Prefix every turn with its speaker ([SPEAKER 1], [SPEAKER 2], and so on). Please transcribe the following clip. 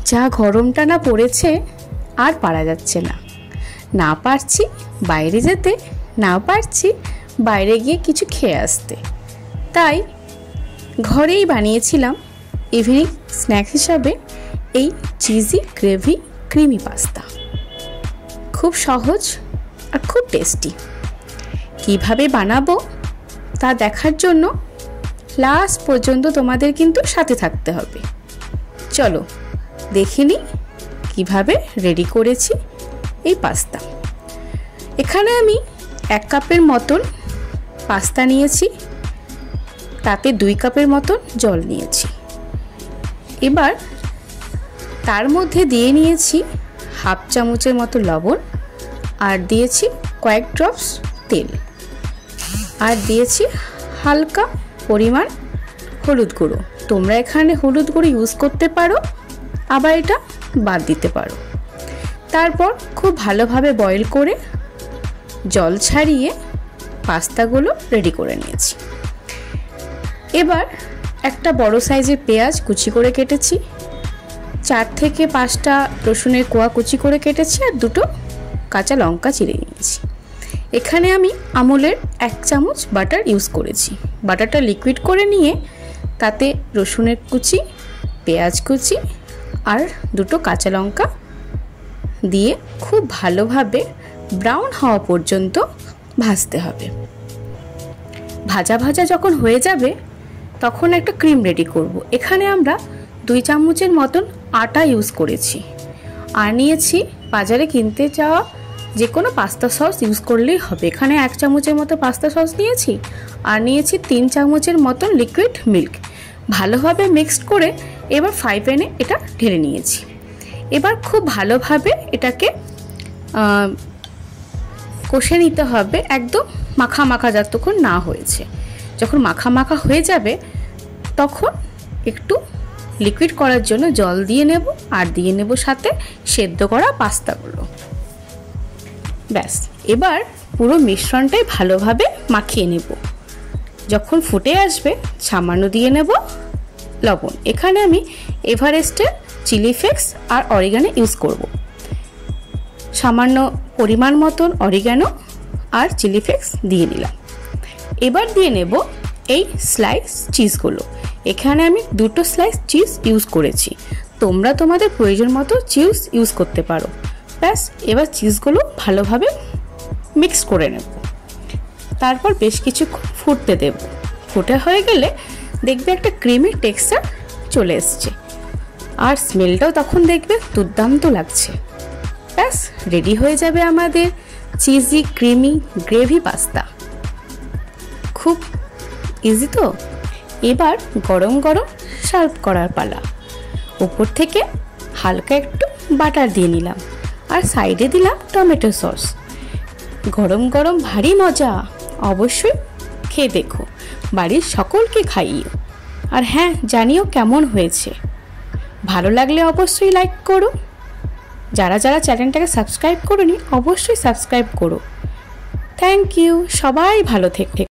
[SPEAKER 1] যা গরমটা না পড়েছে আর পারা যাচ্ছে না। না পারছি বাইরে যেতে, না পারছি বাইরে গিয়ে কিছু খেয়ে আসতে। তাই ঘরেই বানিয়েছিলাম ইভিনিং স্ন্যাক্স হিসাবে এই চিজি গ্রেভি ক্রিমি পাস্তা। খুব সহজ আর খুব টেস্টি। কিভাবে বানাবো তা দেখার জন্য লাস্ট পর্যন্ত তোমাদের কিন্তু সাথে থাকতে হবে। চলো দেখে নিই কীভাবে রেডি করেছি এই পাস্তা। এখানে আমি 1 কাপের মতন পাস্তা নিয়েছি, তাতে 2 কাপের মতন জল নিয়েছি। এবার তার মধ্যে দিয়ে নিয়েছি হাফ চামচের মতো লবণ, আর দিয়েছি কয়েক ড্রপস তেল, আর দিয়েছি হালকা পরিমাণ হলুদ গুঁড়ো। তোমরা এখানে হলুদ গুঁড়ো ইউজ করতে পারো, আবার এটা বাদ দিতে পারো। তারপর খুব ভালোভাবে বয়েল করে জল ছাড়িয়ে পাস্তাগুলো রেডি করে নিয়েছি। এবার একটা বড় সাইজের পেঁয়াজ কুচি করে কেটেছি, 4 থেকে 5টা রসুনের কোয়া কুচি করে কেটেছি, আর 2টো কাঁচা লঙ্কা চিড়ে নিয়েছি। এখানে আমি আমুলের 1 চামচ বাটার ইউজ করেছি। বাটারটা লিকুইড করে নিয়ে তাতে রসুনের কুচি, পেঁয়াজ কুচি আর 2টো কাঁচা লঙ্কা দিয়ে খুব ভালোভাবে ব্রাউন হওয়া পর্যন্ত ভাজতে হবে। ভাজা ভাজা যখন হয়ে যাবে তখন একটা ক্রিম রেডি করব। এখানে আমরা 2 চামচের মতন আটা ইউজ করেছি, আর নিয়েছি বাজারে কিনতে যাওয়া যে কোনো পাস্তা সস ইউজ করলেই হবে। এখানে 1 চামচের মতো পাস্তা সস নিয়েছি, আর নিয়েছি 3 চামচের মতন লিকুইড মিল্ক। ভালোভাবে মিক্সড করে এবার ফ্রাই প্যানে এটা ঢেলে নিয়েছি। এবার খুব ভালোভাবে এটাকে কষে নিতে হবে, একদম মাখা মাখা যতক্ষণ না হয়েছে। যখন মাখা মাখা হয়ে যাবে তখন একটু লিকুইড করার জন্য জল দিয়ে নেব, আর দিয়ে নেব সাথে সেদ্ধ করা পাস্তাগুলো। ব্যাস, এবার পুরো মিশ্রণটাই ভালোভাবে মাখিয়ে নেব। যখন ফুটে আসবে সামান্য দিয়ে নেব লবণ। এখানে আমি এভারেস্টের চিলি ফ্লেক্স আর অরিগানো ইউজ করব। সামান্য পরিমাণ মতন অরিগানো আর চিলি ফ্লেক্স দিয়ে নিলাম। এবার দিয়ে নেব এই স্লাইস চিজগুলো। এখানে আমি 2টো স্লাইস চিজ ইউজ করেছি, তোমরা তোমাদের প্রয়োজন মতো চিজ ইউজ করতে পারো। ব্যাস, এবার চিজগুলো ভালোভাবে মিক্স করে নেব। তারপর বেশ কিছুক্ষণ ফুটতে দেব। ফুটে হয়ে গেলে দেখবে একটা ক্রিমি টেক্সচার চলে এসছে, আর স্মেলটাও তখন দেখবে দুর্দান্ত লাগছে। ব্যাস, রেডি হয়ে যাবে আমাদের চিজি ক্রিমি গ্রেভি পাস্তা। খুব ইজি তো। এবার গরম গরম সার্ভ করার পালা। উপর থেকে হালকা একটু বাটার দিয়ে নিলাম, আর সাইডে দিলাম টমেটো সস। গরম গরম ভারী মজা। অবশ্যই খেয়ে দেখো, বাড়ির সকলকে খাইও। আর হ্যাঁ, জানিও কেমন হয়েছে। ভালো লাগলে অবশ্যই লাইক করো। যারা যারা চ্যানেলটাকে সাবস্ক্রাইব করোনি অবশ্যই সাবস্ক্রাইব করো। Thank you. সবাই ভালো থেকে